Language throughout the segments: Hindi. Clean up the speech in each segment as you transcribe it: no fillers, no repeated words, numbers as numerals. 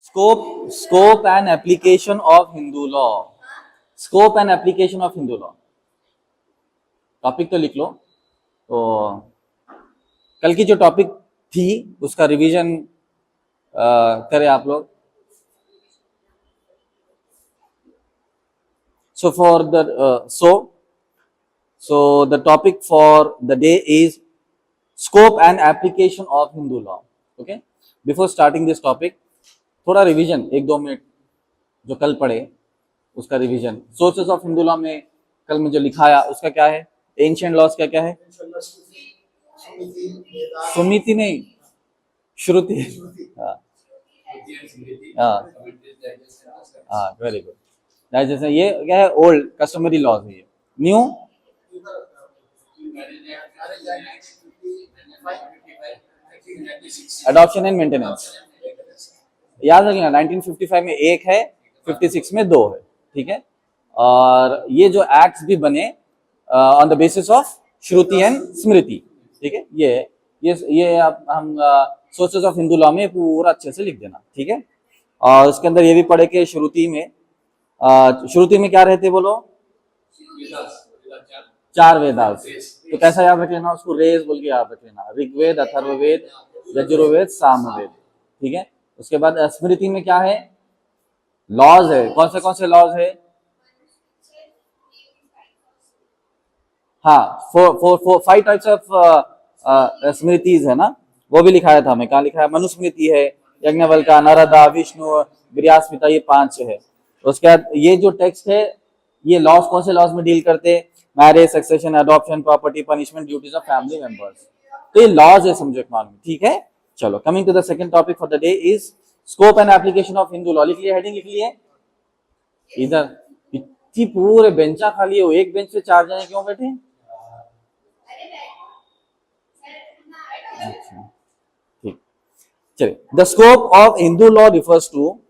Scope and application of Hindu law. Scope and application of Hindu law. Topic तो लिख लो। तो कल की जो टॉपिक थी उसका रिवीजन करें आप लोग। So for the so the topic for the day is scope and application of Hindu law. Okay. Before starting this topic, थोड़ा रिवीजन 1-2 मिनट जो कल पढ़े उसका revision. Sources of Hindu law में कल में जो लिखाया उसका क्या है? एंशिएंट लॉज क्या क्या है? सुमिति नहीं, श्रुति। हाँ वेरी गुड। जैसे ये क्या है? ओल्ड कस्टमरी लॉज है। ये न्यू अडॉप्शन एंड मेंटेनेंस। याद रखना 1955 में एक है, 56 में 2 है। ठीक है। और ये जो एक्ट्स भी बने on the basis of Shruti and Smriti. ठीक है। ये आप हम सोर्सेस ऑफ हिंदू लॉ में पूरा अच्छे से लिख देना। ठीक है। और उसके अंदर ये भी पढ़े कि श्रुति में क्या रहते बोलो? 4 वेदास। तो कैसा याद रख लेना उसको? रेज बोल के याद रख लेना। ऋग्वेद, अथर्ववेद, यजुर्वेद, सामवेद। ठीक है। उसके बाद स्मृति में क्या है? लॉज है। कौन से लॉज है? हाँ 5 टाइप्स ऑफ स्मृतिज है ना, वो भी लिखाया था हमें। कहाँ लिखा है? मनुस्मृति है, यज्ञवल्क्य, नारदा, विष्णु, बृहस्पति, ये 5 है। उसके बाद ये जो टेक्स्ट है ये लॉज कौन से लॉज में डील करते? Marriage, succession, adoption, property, punishment, duties of family members. तो ये लॉज है सब्जेक्ट मालूम। ठीक है। चलो coming to the second topic for the day is scope and application of Hindu law. लिख लिया? हेडिंग लिख लिए? इधर इतनी पूरे बेंचा खाली हो, एक बेंच पे 4 जने क्यों बैठे? ठीक। चलिए, the scope of Hindu law refers to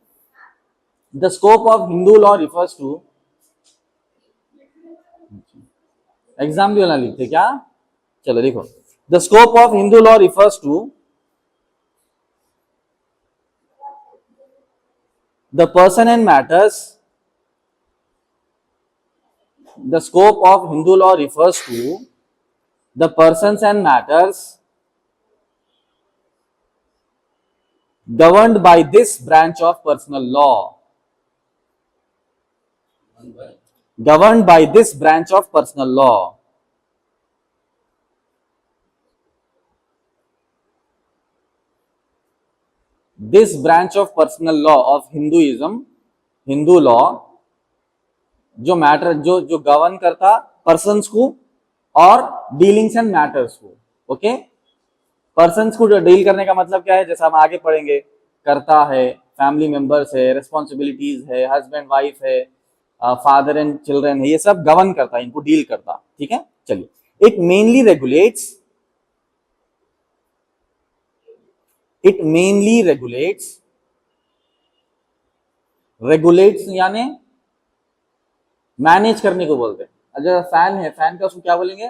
exam भी वाला लिखते क्या? चलो देखो, the scope of Hindu law refers to the person and matters. The scope of Hindu law refers to the persons and matters governed by this branch of personal law. Governed by this branch of personal law. This branch of personal law of Hinduism, Hindu law, जो मैटर जो गवर्न करता पर्सन्स को और डीलिंग्स एंड मैटर्स को। ओके। पर्सन्स को डील करने का मतलब क्या है? जैसा हम आगे पढ़ेंगे, करता है, फैमिली मेंबर्स है, रिस्पॉन्सिबिलिटीज है, हस्बैंड वाइफ है, फादर एंड चिल्ड्रन है, ये सब गवर्न करता है, इनको डील करता। ठीक है। चलिए, इट मेनली रेगुलेट्स यानी मैनेज करने को बोलते हैं। अगर फैन है, फैन का उसको क्या बोलेंगे?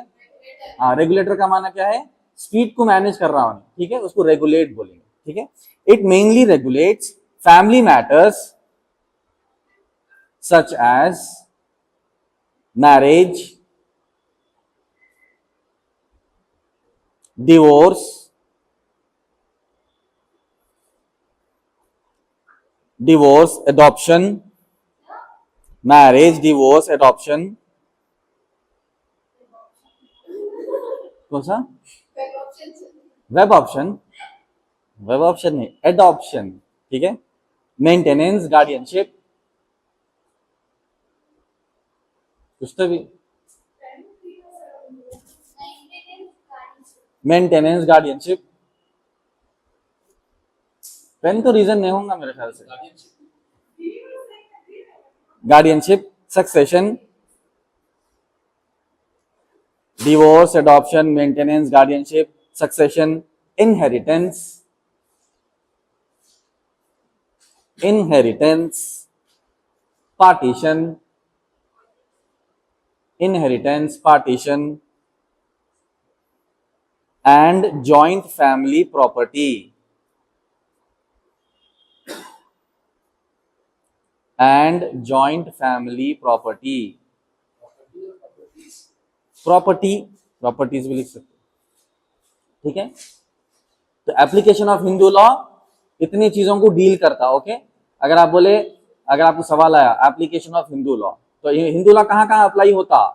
हाँ, रेगुलेटर का माना क्या है? स्पीड को मैनेज कर रहा हूं। ठीक है। उसको रेगुलेट बोलेंगे। ठीक है। It mainly regulates family matters such as marriage, divorce, adoption, marriage, divorce, adoption. कौन सा? वेब ऑप्शन नहीं, एडॉप्शन। ठीक है। मेंटेनेंस, गार्डियनशिप, कुछ तो भी मेंटेनेंस, गार्डियनशिप। पेन तो रीजन नहीं होगा मेरे ख्याल से। Guardianship, succession, divorce, adoption, maintenance, guardianship, succession, inheritance, partition, and joint family property. And joint family property. Properties भी लिख सकते, ठीक है। तो एप्लीकेशन ऑफ हिंदू लॉ इतनी चीजों को डील करता, ओके। अगर आप बोले, अगर आपको सवाल आया एप्लीकेशन ऑफ हिंदू लॉ, तो ये हिंदू लॉ कहाँ कहाँ अप्लाई होता,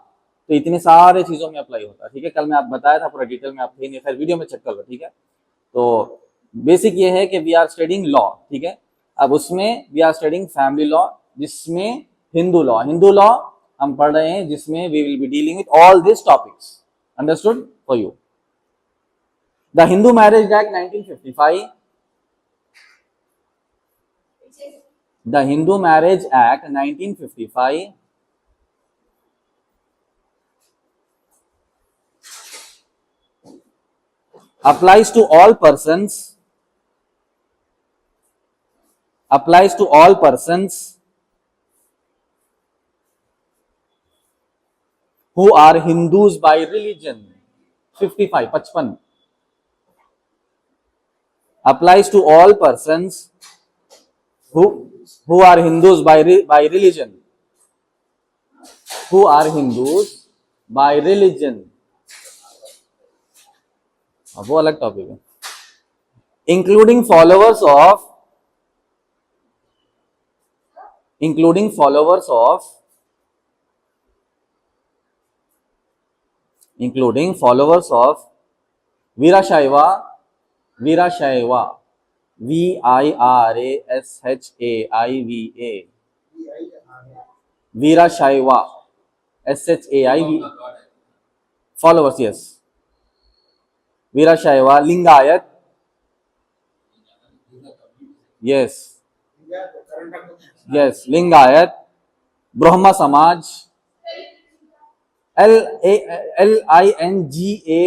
तो इतने सारे चीजों में अप्लाई होता, ठीक है। कल मैं आप बताया था पूरा डिटेल में, आप थे नहीं, फिर वीडियो में चेक कर लो, ठीक है। तो बेसिक ये है कि वी आर स्टडिंग लॉ, ठीक है। अब उसमें we are studying family law, जिसमें हिंदू लॉ हम पढ़ रहे हैं, जिसमें we will be dealing with all this topics. Understood for you. The Hindu marriage act 1955, the Hindu Marriage Act 1955 applies to all persons who are Hindus by religion. 55 55 applies to all persons who are Hindus by religion, who are Hindus by religion, वो अलग टॉपिक है। Including followers of Veerashaiva VIRASHAIVA Veerashaiva SHAIV followers, yes. Veerashaiva Lingayat, yes Lingayat, Brahmo Samaj LINGAYAT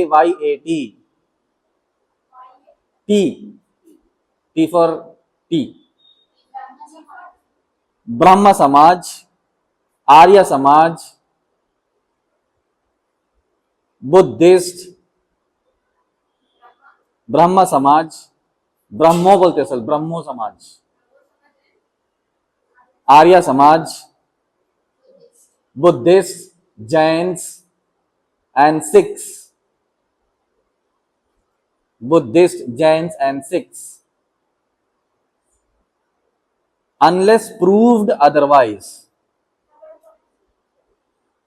T for T, ब्रह्म समाज, आर्य समाज, बुद्धिस्ट, ब्रह्म समाज, ब्रह्मो बोलते असल, ब्रह्मो समाज, Arya Samaj, Buddhist, Jains and Sikhs, Buddhist, Jains and Sikhs, unless proved otherwise.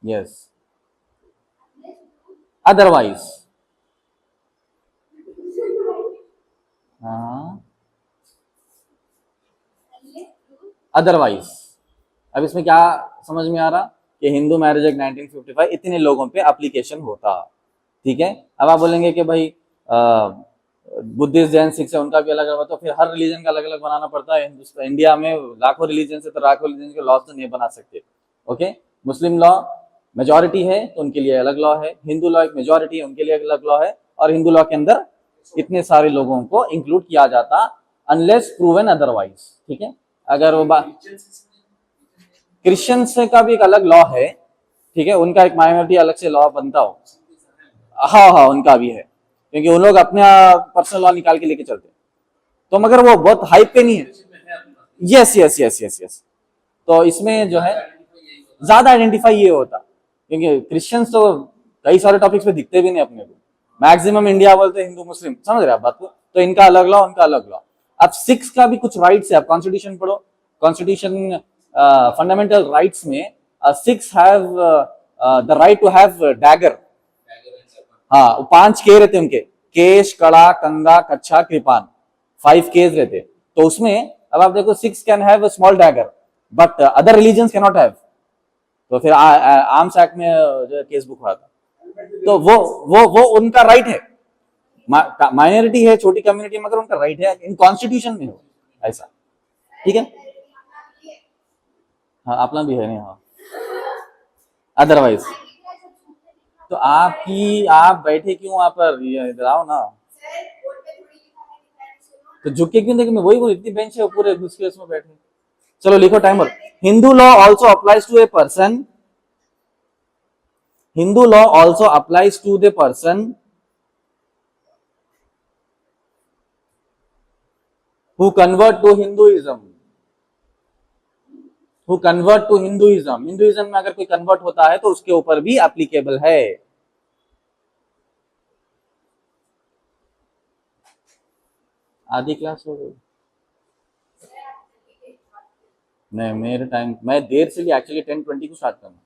Yes, otherwise. Otherwise. अब इसमें क्या समझ में आ रहा कि हिंदू मैरिज एक्ट 1955 इतने लोगों पे एप्लीकेशन होता, ठीक है। अब आप बोलेंगे कि भाई बुद्धिस्ट, जैन, सिख है, उनका भी अलग अलग, तो फिर हर रिलीजन का अलग अलग बनाना पड़ता है। हिंदुस्तान, इंडिया में लाखों रिलीजन से, तो लाखों रिलीजन के लॉ तो नहीं बना सकते, ओके। मुस्लिम लॉ मेजॉरिटी है तो उनके लिए अलग लॉ है, हिंदू लॉ एक मेजॉरिटी है, उनके लिए अलग लॉ है, और हिंदू लॉ के अंदर इतने सारे लोगों को इंक्लूड किया जाता, अनलेस प्रूवन अदरवाइज, ठीक है। अगर वो क्रिश्चियंस का भी एक अलग लॉ है, ठीक है, उनका एक माइनॉरिटी अलग से लॉ बनता हो, हाँ उनका भी है, क्योंकि उन लोग अपना पर्सनल लॉ निकाल के लेके चलते हैं, तो मगर वो बहुत हाइप पे नहीं है। यस। तो इसमें जो है ज्यादा आइडेंटिफाई ये होता, क्योंकि क्रिश्चियंस तो कई सारे टॉपिक्स पे दिखते भी नहीं अपने को, मैक्सिमम इंडिया बोलते हिंदू मुस्लिम, समझ रहे आप बात को, तो इनका अलग लॉ, उनका अलग लॉ। अब सिक्स का भी कुछ राइट्स है, आप कॉन्स्टिट्यूशन पढ़ो, कॉन्स्टिट्यूशन फंडामेंटल राइट्स में six have the right to have dagger, हाँ 5 के रहते उनके, केश, कड़ा, कंगा, कच्छा, कृपान, 5 केस रहते, तो उसमें अब आप देखो 6 can have a small dagger but other religions can not have, तो फिर आर्म्स एक्ट में जो केस बुक हुआ था, तो वो उनका राइट है, माइनॉरिटी है, छोटी कम्युनिटी, मगर उनका राइट है, इन कॉन्स्टिट्यूशन में हो ऐसा, ठीक है। हाँ अपना भी है नहीं, हाँ अदरवाइज। तो आप बैठे क्यों वहां पर, इधर आओ ना, तो झुक के क्यों देखे, मैं वही बोल, इतनी बेंच है पूरे घुस के उसमें बैठे। चलो लिखो timer. Hindu law also applies to a person, Hindu law also applies to the person who convert to Hinduism, who convert to Hinduism, Hinduism में अगर कोई कन्वर्ट होता है तो उसके ऊपर भी एप्लीकेबल है। आधी क्लास हो गई? नहीं, मेरे टाइम मैं देर से लिए, एक्चुअली 10:20 को स्टार्ट करना।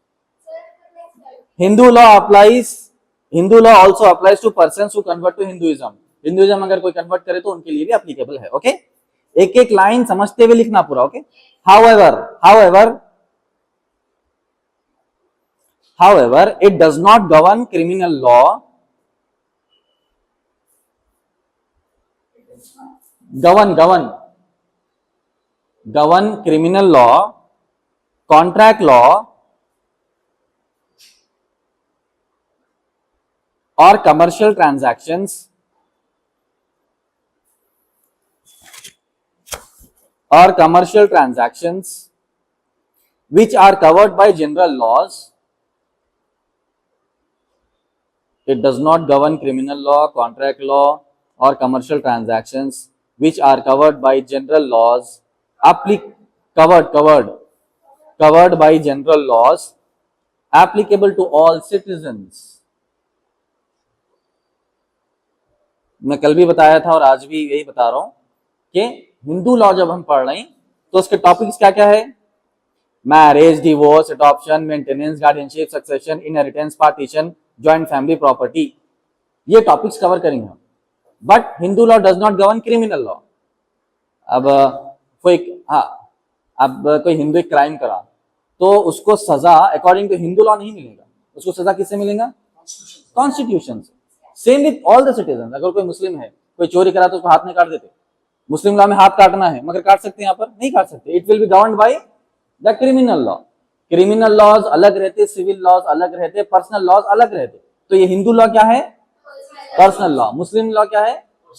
Hindu law applies, Hindu law also applies to person who convert to Hinduism. Hinduism अगर कोई कन्वर्ट करे तो उनके लिए भी एप्लीकेबल है। ओके, एक एक लाइन समझते हुए लिखना पूरा। Okay, however, however, however it does not govern criminal law, govern criminal law, contract law or commercial transactions which are covered by general laws. It does not govern criminal law, contract law or commercial transactions which are covered by general laws, covered by general laws applicable to all citizens. मैं कल भी बताया था और आज भी यही बता रहा हूं कि हिंदू लॉ जब हम पढ़ रहे हैं तो उसके टॉपिक्स क्या क्या है? Marriage, divorce, adoption, maintenance, guardianship, succession, inheritance, partition, joint family, property, ये टॉपिक्स कवर करेंगे हम। But Hindu law does not govern criminal law. अब कोई हिंदू एक क्राइम करा तो उसको सजा अकॉर्डिंग टू हिंदू लॉ नहीं मिलेगा, उसको सजा किससे मिलेगा? कॉन्स्टिट्यूशन से। Same with all the citizen. अगर कोई मुस्लिम है, कोई चोरी करा तो उसको हाथ में काट देते। मुस्लिम लॉ में हाथ काटना है, मगर काट सकते हैं यहाँ पर? नहीं काट सकते। It will be governed by the criminal law. Criminal laws अलग रहते, सिविल लॉज अलग रहते, पर्सनल लॉज अलग रहते। तो ये हिंदू लॉ क्या है? Personal law. मुस्लिम लॉ क्या है?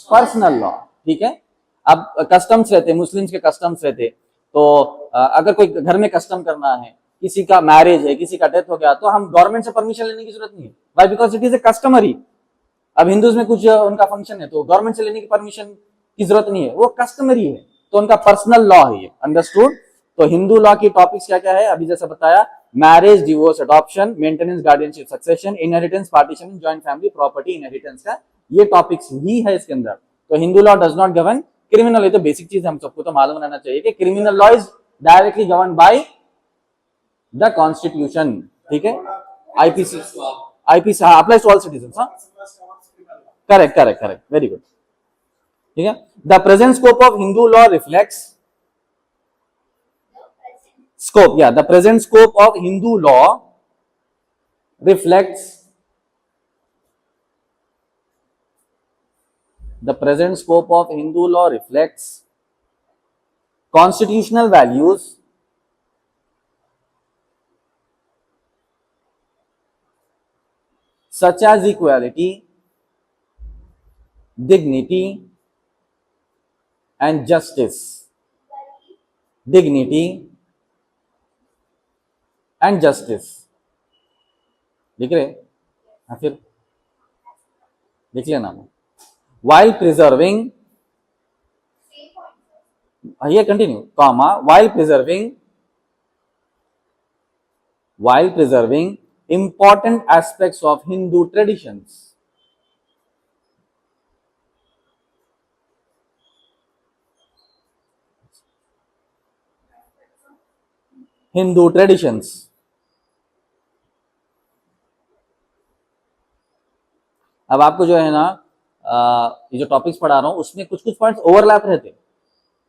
Personal law. ठीक है। अब कस्टम्स रहते, मुस्लिम्स के कस्टम्स रहते, तो अगर कोई घर में कस्टम करना है, किसी का मैरिज है, किसी का डेथ हो गया, तो हम गवर्नमेंट से परमिशन लेने की जरूरत नहीं है। Why? Because it is a customary. अब हिंदूज में कुछ उनका फंक्शन है तो गवर्नमेंट से लेने की परमिशन की जरूरत नहीं है, वो कस्टमरी है, तो उनका पर्सनल लॉ है ये। अंडरस्टूड? तो हिंदू लॉ की टॉपिक्स क्या क्या है? अभी जैसा बताया, marriage, divorce, adoption, maintenance, guardianship, succession, inheritance, partition, joint family, property, inheritance का ये टॉपिक्स ही है इसके अंदर। तो Hindu law does not govern criminal. ये तो बेसिक चीज हम सबको तो मालूम रहना चाहिए कि criminal law is directly govern by the constitution. ठीक है। IPC applies to all citizens. Correct correct correct, very good. ठीक है। The present scope of Hindu law reflects scope, yeah, the present scope of Hindu law reflects constitutional values such as equality, dignity and justice, dignity and justice। लिख रहे? हाँ, फिर लिख लेना। while preserving, ये continue, comma, while preserving important aspects of Hindu traditions। Hindu traditions. अब आपको जो है ना ये जो टॉपिक्स पढ़ा रहा हूं उसमें कुछ कुछ पॉइंट्स ओवरलैप रहते।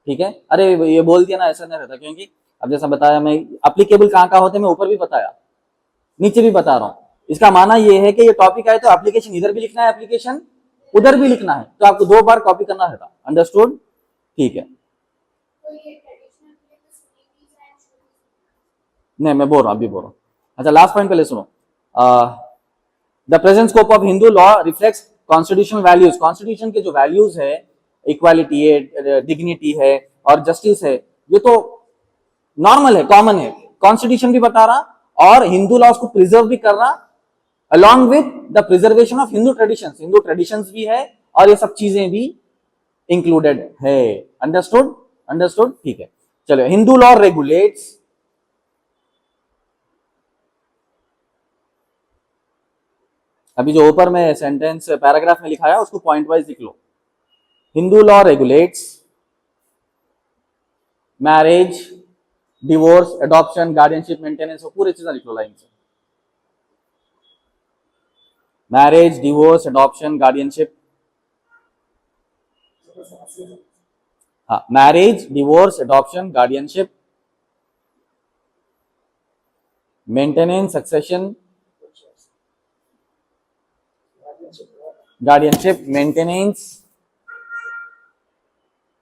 ठीक है। अरे ये बोल दिया ना, ऐसा नहीं रहता, क्योंकि अब जैसा बताया मैं, एप्लीकेबल कहां कहां होते हैं मैं ऊपर भी बताया, नीचे भी बता रहा हूं। इसका माना ये है कि ये टॉपिक आए तो एप्लीकेशन इधर भी लिखना है, एप्लीकेशन उधर भी लिखना है, तो आपको 2 बार कॉपी करना रहता। अंडरस्टूड? ठीक है। नहीं, मैं बोल रहा हूं, अभी बोल रहा हूं। अच्छा, लास्ट पॉइंट पहले सुनो। The present scope of Hindu law reflects constitutional values. Constitution के जो वैल्यूज है, इक्वालिटी है, डिग्निटी है और जस्टिस है, ये तो नॉर्मल है, कॉमन है। कॉन्स्टिट्यूशन भी बता रहा और हिंदू लॉज को प्रिजर्व भी कर रहा, along with the preservation of Hindu traditions. Hindu traditions भी है और ये सब चीजें भी इंक्लूडेड है। अंडरस्टूड? अंडरस्टूड? ठीक है। चलो, हिंदू लॉ रेगुलेट्स अभी जो ऊपर में सेंटेंस पैराग्राफ में लिखा है उसको पॉइंट वाइज लिख लो। Hindu law regulates marriage, divorce, adoption, guardianship, maintenance, पूरी चीजें लिख लो लाइन से। Marriage, divorce, adoption, guardianship. हाँ, marriage, divorce, adoption, guardianship, maintenance, succession, guardianship, maintenance,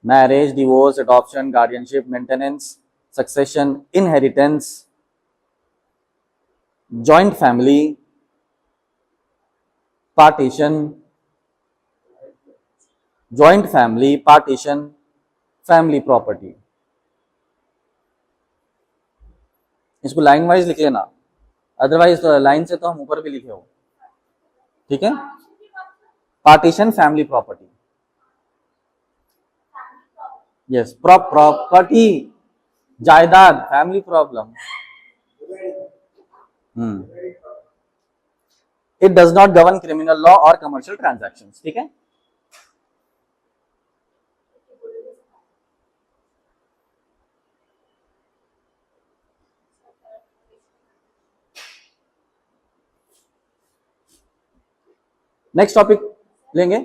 marriage, divorce, adoption, guardianship, maintenance, succession, inheritance, joint family, partition, joint family, partition, family property. इसको लाइन वाइज लिख लेना, अदरवाइज तो लाइन से तो हम ऊपर भी लिखे हो, ठीक है। Partition, family property, yes, property, जायदाद, family problem. It does not govern criminal law और कमर्शियल ट्रांजैक्शंस, ठीक है। नेक्स्ट टॉपिक लेंगे,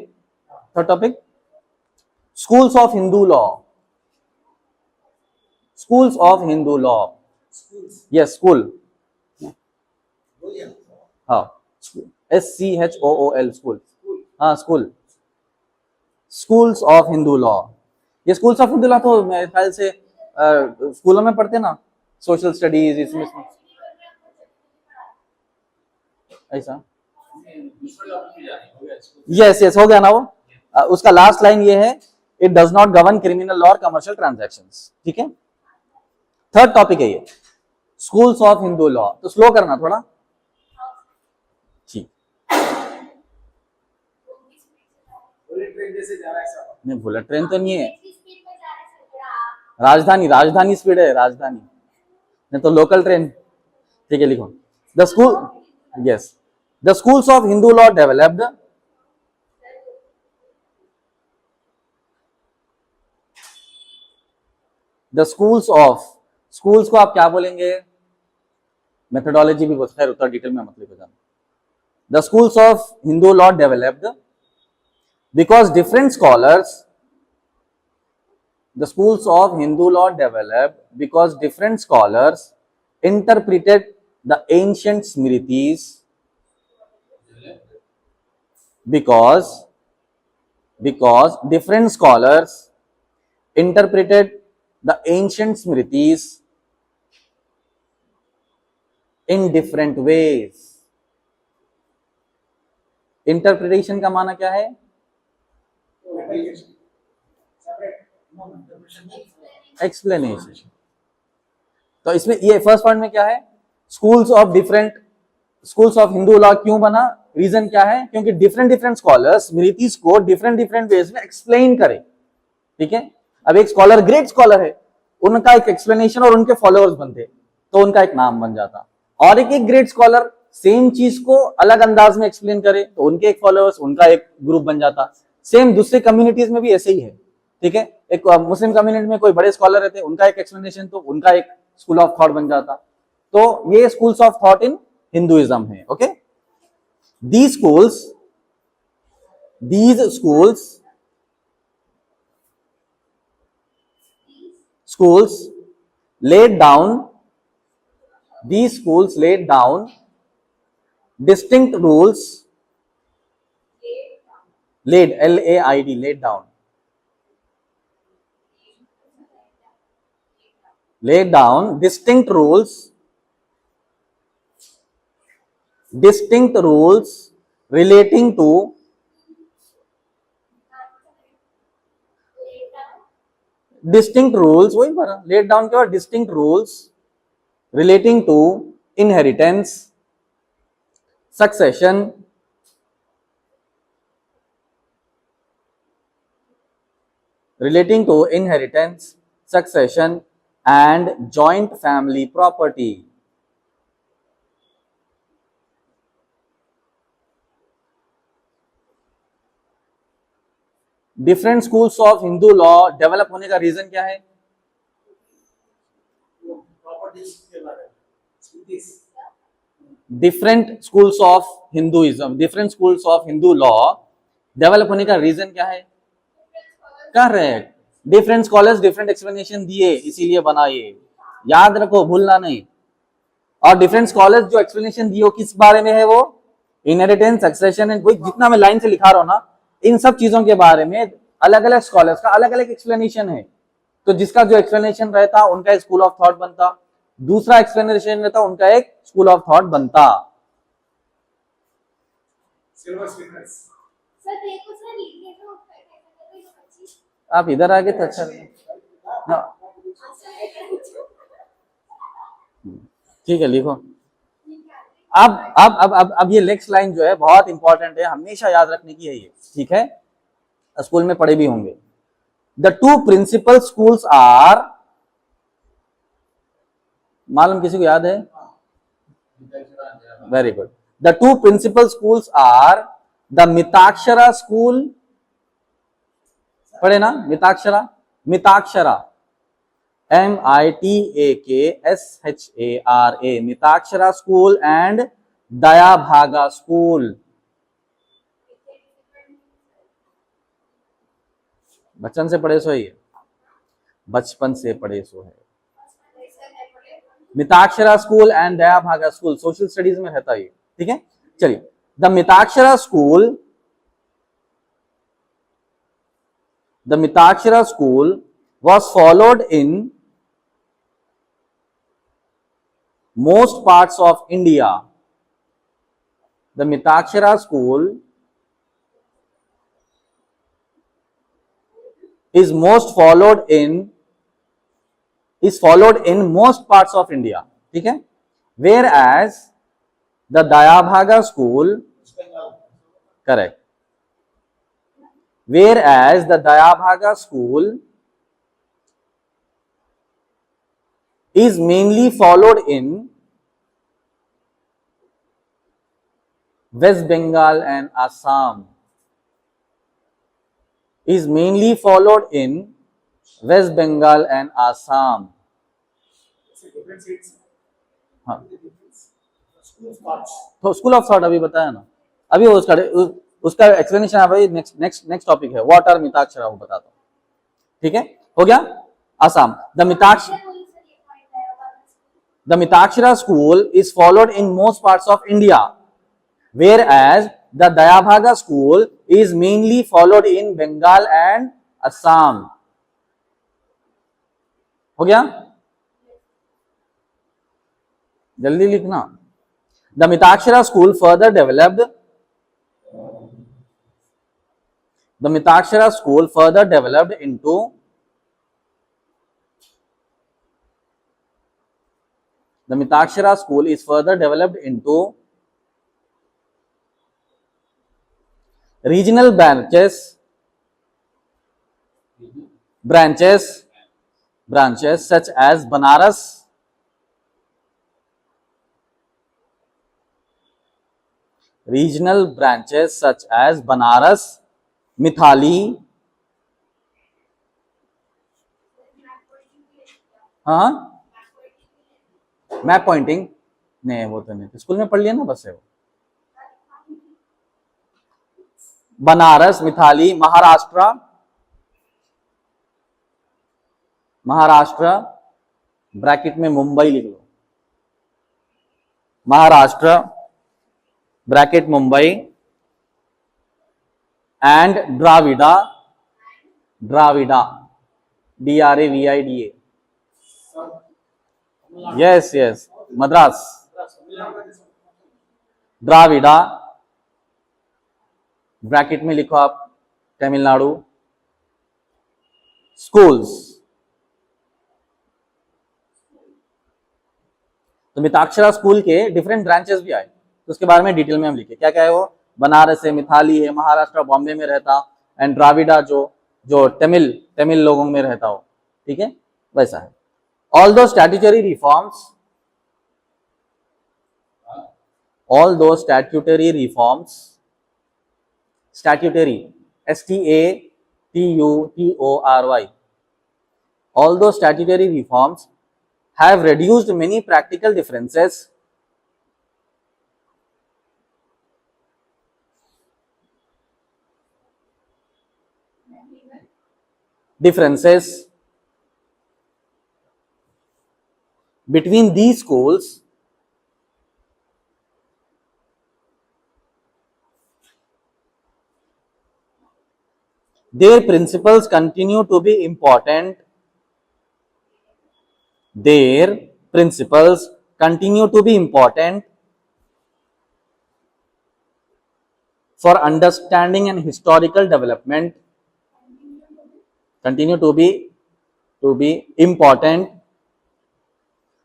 third topic, schools of Hindu law. Schools of Hindu law, yes, school, हाँ, SCHOOL, स्कूल, हाँ, school, schools of Hindu law. ये स्कूल्स ऑफ हिंदू लॉ तो मेरे ख्याल से स्कूलों में पढ़ते ना, सोशल स्टडीज, इसमें ऐसा, यस यस, हो गया ना वो। उसका लास्ट लाइन ये है, it does not govern criminal law और कमर्शियल ट्रांजैक्शंस, ठीक है। थर्ड टॉपिक है ये, स्कूल्स ऑफ हिंदू लॉ। तो स्लो करना थोड़ा, ठीक। नहीं, बुलेट ट्रेन तो नहीं है, राजधानी स्पीड है, राजधानी, नहीं तो लोकल ट्रेन, ठीक है, लिखो। The school, yes, the schools of Hindu law developed, the schools of, schools को आप क्या बोलेंगे, मेथोडोलॉजी भी बहुत, खैर उतना डिटेल में मतलब जाना। The schools of Hindu law developed because different scholars, the schools of Hindu law developed because different scholars interpreted the ancient Smritis, because different scholars interpreted the ancient Smritis in different ways. Interpretation का माना क्या है, एक्सप्लेनेशन। तो इसमें ये फर्स्ट पॉइंट में क्या है, schools of different, schools of Hindu law क्यों बना, रीजन क्या है, क्योंकि डिफरेंट डिफरेंट स्कॉलर्स स्मृतिस को डिफरेंट डिफरेंट वेज में एक्सप्लेन करे, ठीक है। अब एक स्कॉलर ग्रेट स्कॉलर है, उनका एक एक्सप्लेनेशन और उनके फॉलोअर्स बनते तो उनका एक नाम बन जाता, और एक ग्रेट स्कॉलर सेम चीज को अलग अंदाज में एक्सप्लेन करे तो उनके एक फॉलोअर्स, उनका एक ग्रुप बन जाता। सेम दूसरे कम्युनिटीज में भी ऐसे ही है, ठीक है। एक मुस्लिम कम्युनिटी में कोई बड़े स्कॉलर रहते, उनका एक एक्सप्लेनेशन तो उनका एक स्कूल ऑफ थॉट बन जाता। तो ये schools of thought in Hinduism है, okay. These schools laid down distinct rules, laid, L-A-I-D, laid down distinct rules relating to distinct rules, वही पढ़ा, laid down के बाद distinct rules relating to inheritance, succession, and joint family property. Different schools of Hindu law develop होने का रीजन क्या है? Different schools of Hinduism, different schools of Hindu law develop होने का रीजन क्या है? Correct, different scholars different explanation दिए, इसीलिए बना ये, याद रखो, भूलना नहीं। और डिफरेंट स्कॉलर्स जो एक्सप्लेनेशन दिए किस बारे में है? वो इनहेरिटेंस, सक्सेशन एंड, जितना मैं लाइन से लिखा रहा हूं ना, इन सब चीजों के बारे में अलग अलग स्कॉलर्स का अलग अलग एक्सप्लेनेशन है। तो जिसका जो एक्सप्लेनेशन रहता उनका एक स्कूल ऑफ थॉट बनता, दूसरा एक्सप्लेनेशन रहता उनका एक स्कूल ऑफ थॉट बनता। आप इधर आगे तो अच्छा ना, ठीक है, लिखो। अब ये नेक्स्ट लाइन जो है बहुत इंपॉर्टेंट है, हमेशा याद रखने की है ये, ठीक है, स्कूल में पढ़े भी होंगे। The two principal schools are, मालूम किसी को याद है? Very good. The two principal schools are the Mitakshara school, पढ़े ना Mitakshara, Mitakshara MITAKSHARA, Mitakshara school and Dayabhaga school. बचपन से पढ़े सो ही है, बचपन से पढ़े सो है। Mitakshara school and Dayabhaga school social studies में रहता है, ठीक है। चलिए, the Mitakshara school, the Mitakshara school was followed in most parts of India. The Mitakshara school is followed in most parts of India, ठीक है। Whereas the Dayabhaga school, correct, whereas the Dayabhaga school is mainly followed in West Bengal and Assam, is mainly followed in West Bengal and Assam. हाँ, तो स्कूल ऑफ थॉट अभी बताया ना, अभी उसका एक्सप्लेनेशन है भाई, नेक्स्ट टॉपिक है, व्हाट आर मिताक्षरा, वो बताता हूँ, ठीक है, हो गया। Assam, the Mitakshara school is followed in most parts of India, whereas the Dayabhaga school is mainly followed in Bengal and Assam. हो गया, जल्दी लिखना। The Mitakshara school further developed, the Mitakshara school further developed into the Mitakshara school is further developed into regional branches such as Banaras, regional branches such as Banaras, Mithali, हाँ, मैप पॉइंटिंग नहीं, वो तो नहीं, स्कूल में पढ़ लिया ना, बस है वो। बनारस, मिथाली, महाराष्ट्र ब्रैकेट में मुंबई लिख लो, Maharashtra bracket Mumbai, and Dravida, DRAVIDA, yes, Madras, Dravida bracket में लिखो आप, तमिलनाडु स्कूल्स। तो मिताक्षरा स्कूल के डिफरेंट ब्रांचेस भी आए, तो उसके बारे में डिटेल में हम लिखे, क्या क्या है वो, बनारस है, मिथाली है, महाराष्ट्र बॉम्बे में रहता, एंड द्राविडा जो तमिल लोगों में रहता हो, ठीक है, वैसा है। All those statutory reforms, statutory, STA, TUTORY. Although statutory reforms have reduced many practical differences, between these schools, their principles continue to be important. Their principles continue to be important for understanding and historical development. Continue to be important.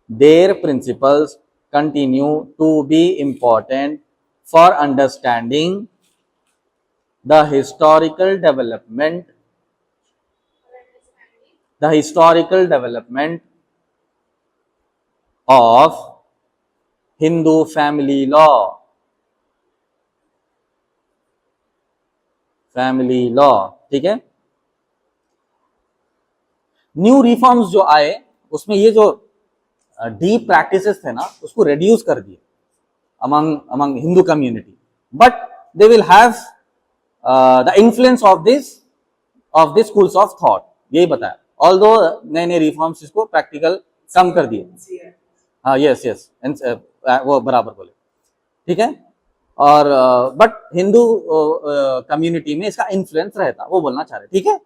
Their principles continue to be important for understanding the historical development of Hindu family law. ठीक है. न्यू रिफॉर्म्स जो आए उसमें ये जो डीप प्रैक्टिसेस थे ना उसको रिड्यूस कर दिए among Hindu community, but they will have the influence of this schools of thought. यही बताया. Although नए नए रिफॉर्म्स इसको प्रैक्टिकल कम कर दिए. हाँ, यस वो बराबर बोले. ठीक है. और बट हिंदू कम्युनिटी में इसका इन्फ्लुएंस रहता, वो बोलना चाह रहे. ठीक है.